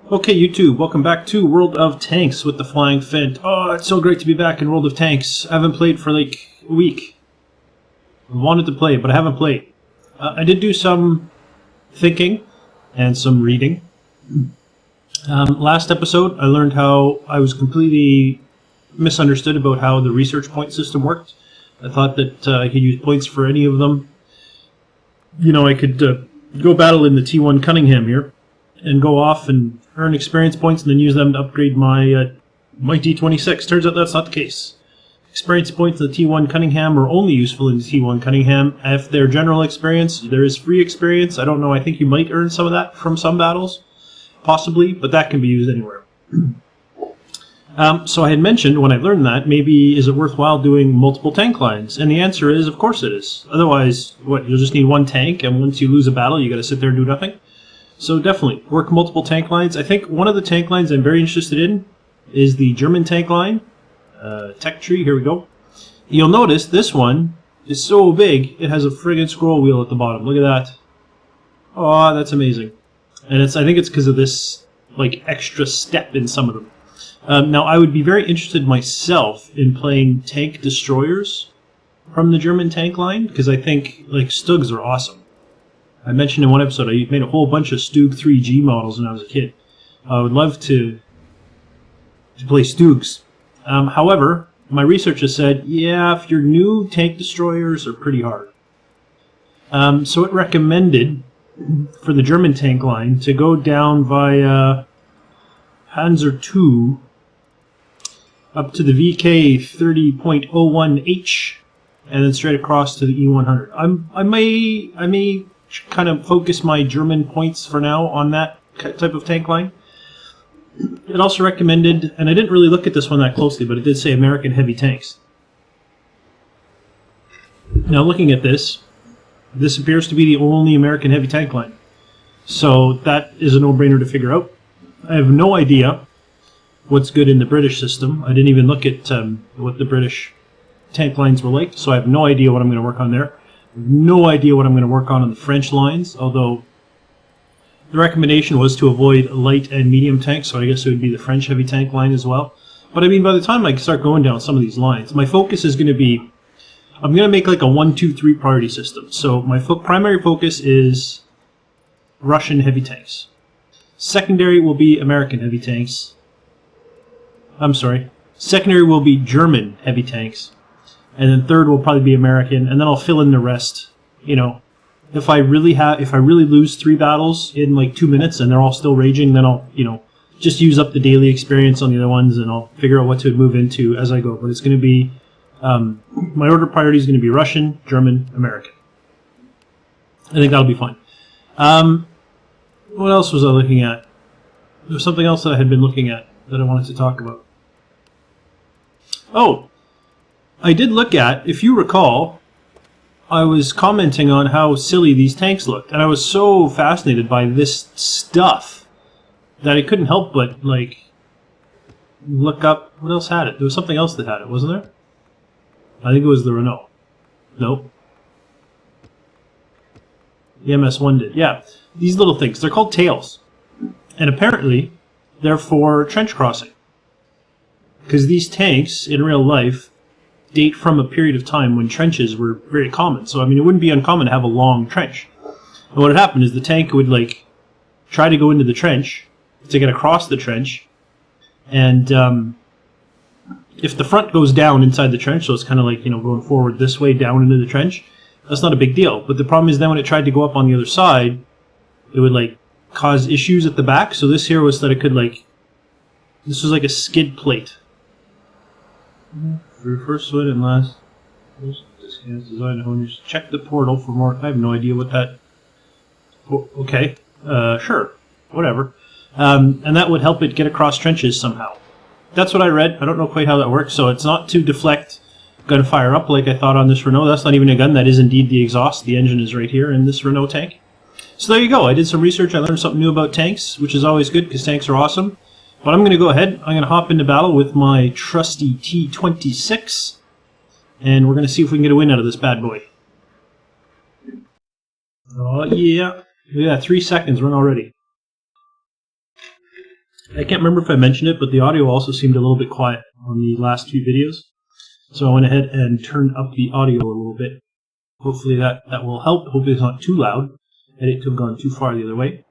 Okay, YouTube, welcome back to World of Tanks with the Flying Phent. Oh, it's so great to be back in World of Tanks. I haven't played for like a week. I wanted to play, but I haven't played. I did do some thinking and some reading. Last episode, I learned how I was completely misunderstood about how the research point system worked. I thought that I could use points for any of them. You know, I could go battle in the T1 Cunningham here and go off and earn experience points and then use them to upgrade my T26. Turns out that's not the case. Experience points in the T1 Cunningham are only useful in the T1 Cunningham. If they're general experience, there is free experience. I don't know, I think you might earn some of that from some battles. Possibly, but that can be used anywhere. So I had mentioned when I learned that, maybe is it worthwhile doing multiple tank lines? And the answer is, of course it is. Otherwise, what, you'll just need one tank, and once you lose a battle, you got to sit there and do nothing? So definitely, work multiple tank lines. I think one of the tank lines I'm very interested in is the German tank line. Tech tree, here we go. You'll notice this one is so big, it has a friggin' scroll wheel at the bottom. Look at that. Oh, that's amazing. And I think it's because of this like extra step in some of them. Now, I would be very interested myself in playing tank destroyers from the German tank line, because I think like Stugs are awesome. I mentioned in one episode I made a whole bunch of Stug 3G models when I was a kid. I would love to play Stugs. However, my research has said, yeah, if you're new, tank destroyers are pretty hard. So it recommended for the German tank line to go down via Panzer II up to the VK 30.01H and then straight across to the E100. I may kind of focus my German points for now on that type of tank line. It also recommended, and I didn't really look at this one that closely, but it did say American heavy tanks. Now looking at this appears to be the only American heavy tank line. So that is a no-brainer to figure out. I have no idea what's good in the British system. I didn't even look at what the British tank lines were like, so I have no idea what I'm going to work on there. No idea what I'm going to work on the French lines, although the recommendation was to avoid light and medium tanks, so I guess it would be the French heavy tank line as well. But I mean, by the time I start going down some of these lines, my focus is going to be, I'm going to make like a 1, 2, 3 priority system. So my primary focus is Russian heavy tanks. Secondary will be American heavy tanks. I'm sorry. Secondary will be German heavy tanks. And then third will probably be American, and then I'll fill in the rest. You know, if I really lose 3 battles in like 2 minutes and they're all still raging, then I'll, you know, just use up the daily experience on the other ones, and I'll figure out what to move into as I go. But it's going to be my order priority is going to be Russian, German, American. I think that'll be fine. What else was I looking at? There was something else that I had been looking at that I wanted to talk about. Oh, I did look at, if you recall, I was commenting on how silly these tanks looked, and I was so fascinated by this stuff that I couldn't help but, like, look up what else had it. There was something else that had it, wasn't there? I think it was the Renault. Nope. The MS-1 did. Yeah, these little things. They're called tails. And apparently, they're for trench crossing. Because these tanks, in real life, date from a period of time when trenches were very common. So, I mean, it wouldn't be uncommon to have a long trench. And what would happen is the tank would, like, try to go into the trench to get across the trench. And if the front goes down inside the trench, so it's kind of like, you know, going forward this way down into the trench, that's not a big deal. But the problem is then when it tried to go up on the other side, it would, like, cause issues at the back. So this here was that it could, like, this was like a skid plate. For first foot and last, design owners check the portal for more. I have no idea what that. Okay, sure, whatever. And that would help it get across trenches somehow. That's what I read. I don't know quite how that works. So it's not to deflect gunfire up like I thought on this Renault. That's not even a gun. That is indeed the exhaust. The engine is right here in this Renault tank. So there you go. I did some research. I learned something new about tanks, which is always good because tanks are awesome. But I'm going to go ahead. I'm going to hop into battle with my trusty T26. And we're going to see if we can get a win out of this bad boy. Oh, yeah. Yeah, 3 seconds run already. I can't remember if I mentioned it, but the audio also seemed a little bit quiet on the last few videos. So I went ahead and turned up the audio a little bit. Hopefully that will help. Hopefully it's not too loud, and it could have gone too far the other way.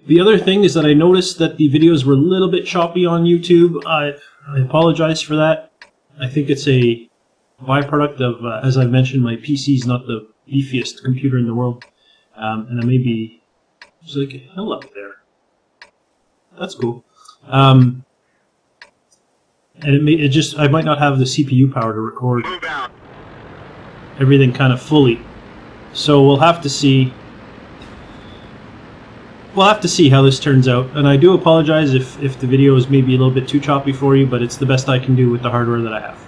The other thing is that I noticed that the videos were a little bit choppy on YouTube. I apologize for that. I think it's a byproduct of, as I mentioned, my PC is not the beefiest computer in the world. And I may be... There's like a hill up there. That's cool. And I might not have the CPU power to record everything kind of fully. So we'll have to see. We'll have to see how this turns out. And I do apologize if the video is maybe a little bit too choppy for you, but it's the best I can do with the hardware that I have.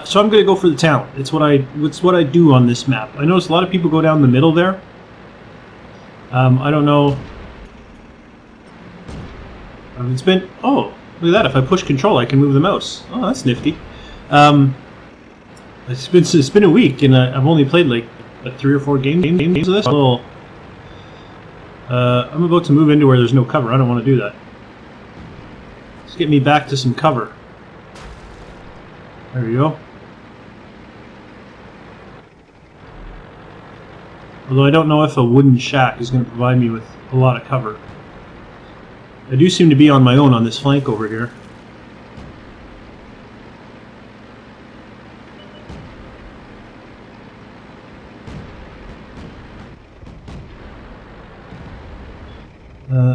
So I'm going to go for the town. It's what I do on this map. I notice a lot of people go down the middle there. I don't know. It's been... Oh, look at that. If I push control, I can move the mouse. Oh, that's nifty. It's been a week, and I've only played like 3 or 4 games of this. I'm about to move into where there's no cover. I don't want to do that. Let's get me back to some cover. There we go. Although I don't know if a wooden shack is going to provide me with a lot of cover. I do seem to be on my own on this flank over here.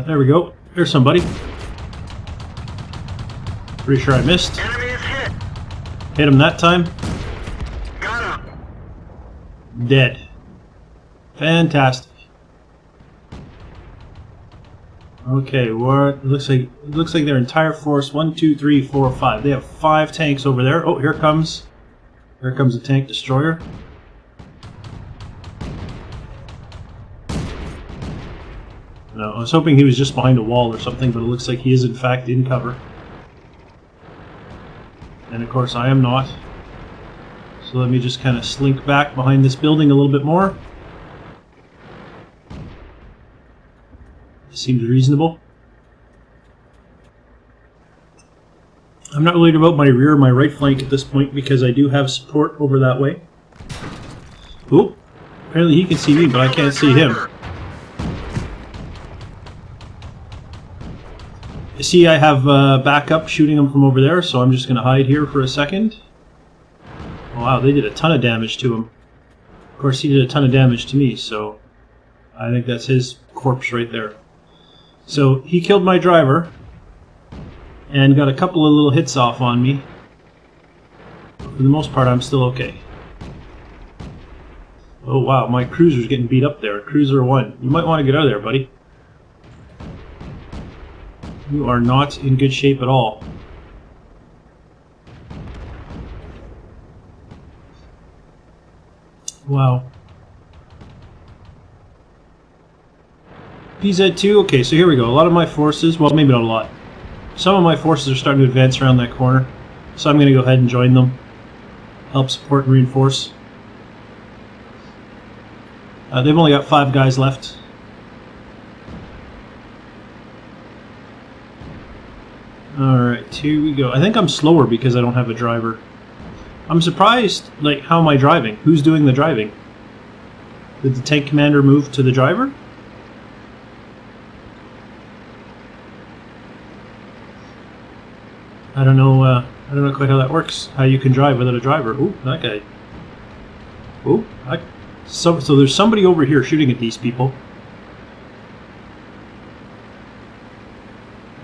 There we go. There's somebody. Pretty sure I missed. Enemy is hit. Hit him that time. Got him. Dead. Fantastic. Okay, what looks like their entire force. 1, 2, 3, 4, 5. They have 5 tanks over there. Oh, here comes a tank destroyer. No, I was hoping he was just behind a wall or something, but it looks like he is in fact in cover. And of course I am not. So let me just kind of slink back behind this building a little bit more. Seems reasonable. I'm not worried about my rear or my right flank at this point because I do have support over that way. Oop. Apparently he can see me, but I can't see him. You see I have backup shooting him from over there, so I'm just going to hide here for a second. Oh, wow, they did a ton of damage to him. Of course he did a ton of damage to me, so I think that's his corpse right there. So he killed my driver and got a couple of little hits off on me. For the most part, I'm still okay. Oh wow, my cruiser's getting beat up there. Cruiser 1. You might want to get out of there, buddy. You are not in good shape at all. Wow. PZ2, okay, so here we go. A lot of my forces, well, maybe not a lot. Some of my forces are starting to advance around that corner. So I'm going to go ahead and join them. Help support and reinforce. They've only got 5 guys left. Alright, here we go. I think I'm slower because I don't have a driver. I'm surprised, like, how am I driving? Who's doing the driving? Did the tank commander move to the driver? I don't know quite how that works. How you can drive without a driver. Ooh, that guy. Ooh, so there's somebody over here shooting at these people.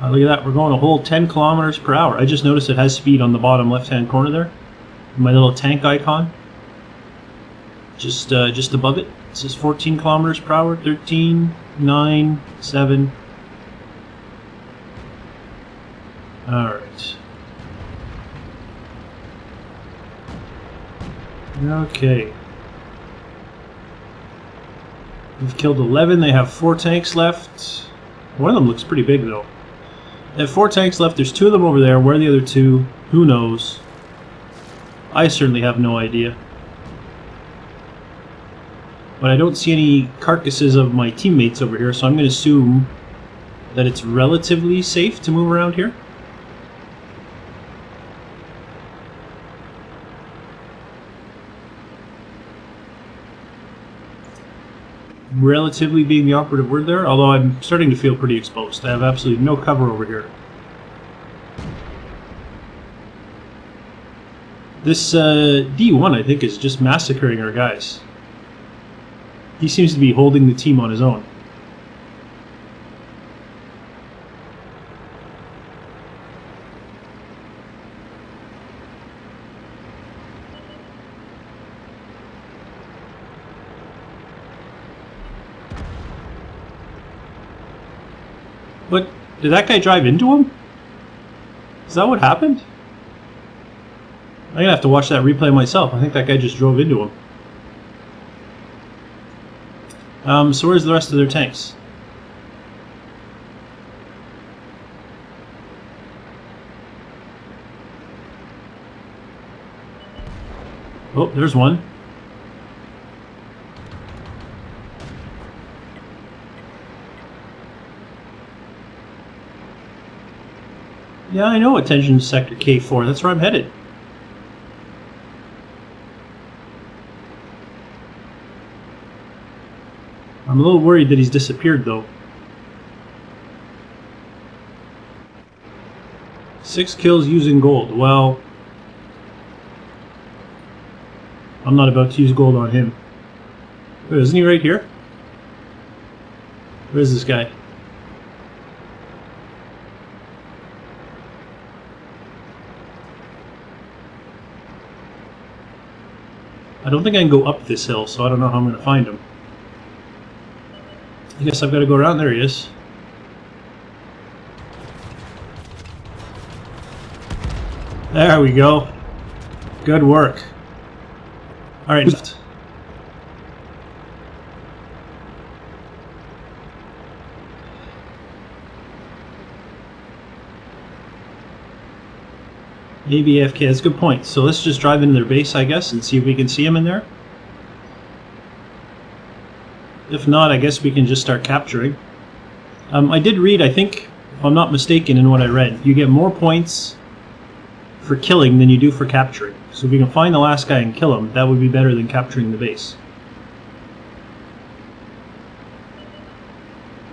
Look at that, we're going a whole 10 kilometers per hour. I just noticed it has speed on the bottom left-hand corner there. My little tank icon. Just above it. It says 14 kilometers per hour, 13, 9, 7. Alright. Okay. We've killed 11. They have 4 tanks left. One of them looks pretty big, though. They have 4 tanks left. There's 2 of them over there. Where are the other 2? Who knows? I certainly have no idea. But I don't see any carcasses of my teammates over here, so I'm going to assume that it's relatively safe to move around here. Relatively being the operative word there, although I'm starting to feel pretty exposed. I have absolutely no cover over here. This D1, I think, is just massacring our guys. He seems to be holding the team on his own. What? Did that guy drive into him? Is that what happened? I'm gonna have to watch that replay myself. I think that guy just drove into him. So where's the rest of their tanks? Oh, there's one. Yeah, I know attention sector K4. That's where I'm headed. I'm a little worried that he's disappeared, though. 6 kills using gold. Well, I'm not about to use gold on him. Wait, isn't he right here? Where is this guy? I don't think I can go up this hill, so I don't know how I'm going to find him. I guess I've got to go around. There he is. There we go. Good work. Alright. Maybe AFK, that's a good point. So let's just drive into their base, I guess, and see if we can see them in there. If not, I guess we can just start capturing. I did read, I think, if I'm not mistaken in what I read, you get more points for killing than you do for capturing. So if we can find the last guy and kill him, that would be better than capturing the base.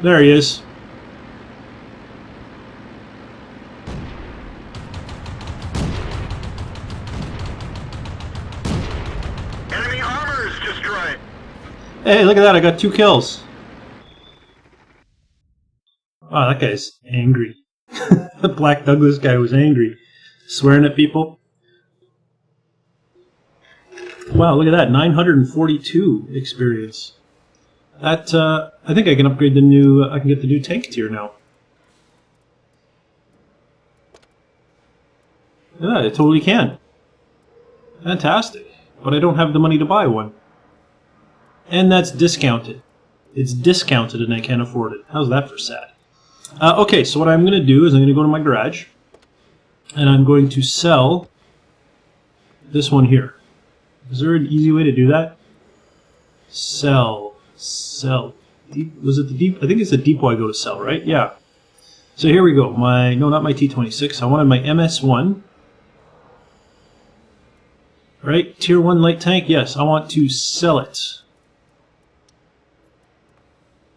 There he is. Enemy armor is destroyed. Hey, look at that, I got 2 kills. Wow, that guy's angry. The Black Douglas guy was angry. Swearing at people. Wow, look at that, 942 experience. That, I think I can upgrade the new, I can get the new tank tier now. Yeah, I totally can. Fantastic. But I don't have the money to buy one. And that's discounted. It's discounted and I can't afford it. How's that for sad? Okay, so what I'm going to do is I'm going to go to my garage. And I'm going to sell this one here. Is there an easy way to do that? Sell. Sell. Deep, was it the deep? I think it's the depot I go to sell, right? Yeah. So here we go. No, not my T26. I wanted my MS1. Right? Tier 1 light tank. Yes, I want to sell it.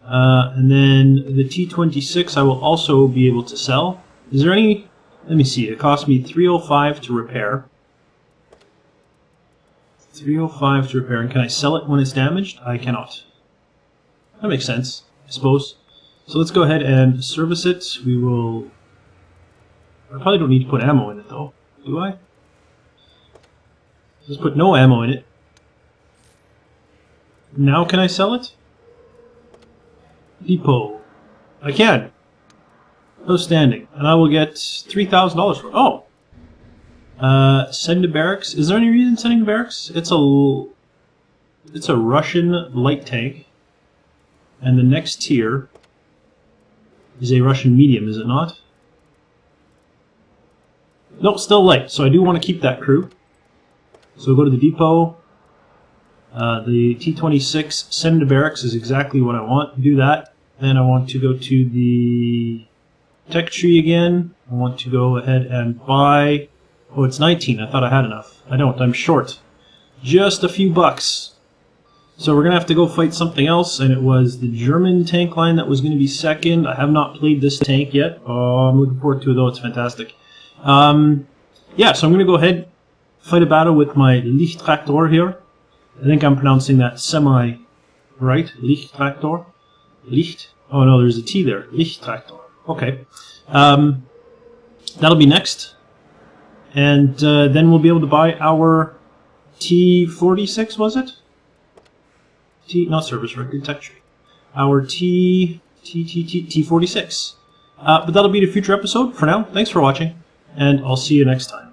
And then the T26 I will also be able to sell. Is there any... Let me see. It cost me 305 to repair. 305 to repair. And can I sell it when it's damaged? I cannot. That makes sense, I suppose. So let's go ahead and service it. We will... I probably don't need to put ammo in it, though. Do I? Let's put no ammo in it. Now can I sell it? Depot. I can. Outstanding. And I will get $3,000 for it. Oh! Send to barracks. Is there any reason sending to barracks? It's a Russian light tank. And the next tier is a Russian medium, is it not? No, still light. So I do want to keep that crew. So go to the depot. The T26 send to barracks is exactly what I want. Do that. Then I want to go to the tech tree again. I want to go ahead and buy... Oh, it's 19. I thought I had enough. I don't. I'm short. Just a few bucks. So we're going to have to go fight something else, and it was the German tank line that was going to be second. I have not played this tank yet. Oh, I'm looking forward to it, though. It's fantastic. Yeah, so I'm going to go ahead, fight a battle with my Lichttraktor here. I think I'm pronouncing that semi-right. Lichttraktor. Licht? Oh, no, there's a T there. Lichttraktor. Okay. That'll be next. And then we'll be able to buy our T46, was it? Not service record, tech tree. Our T46. But that'll be the future episode. For now, thanks for watching, and I'll see you next time.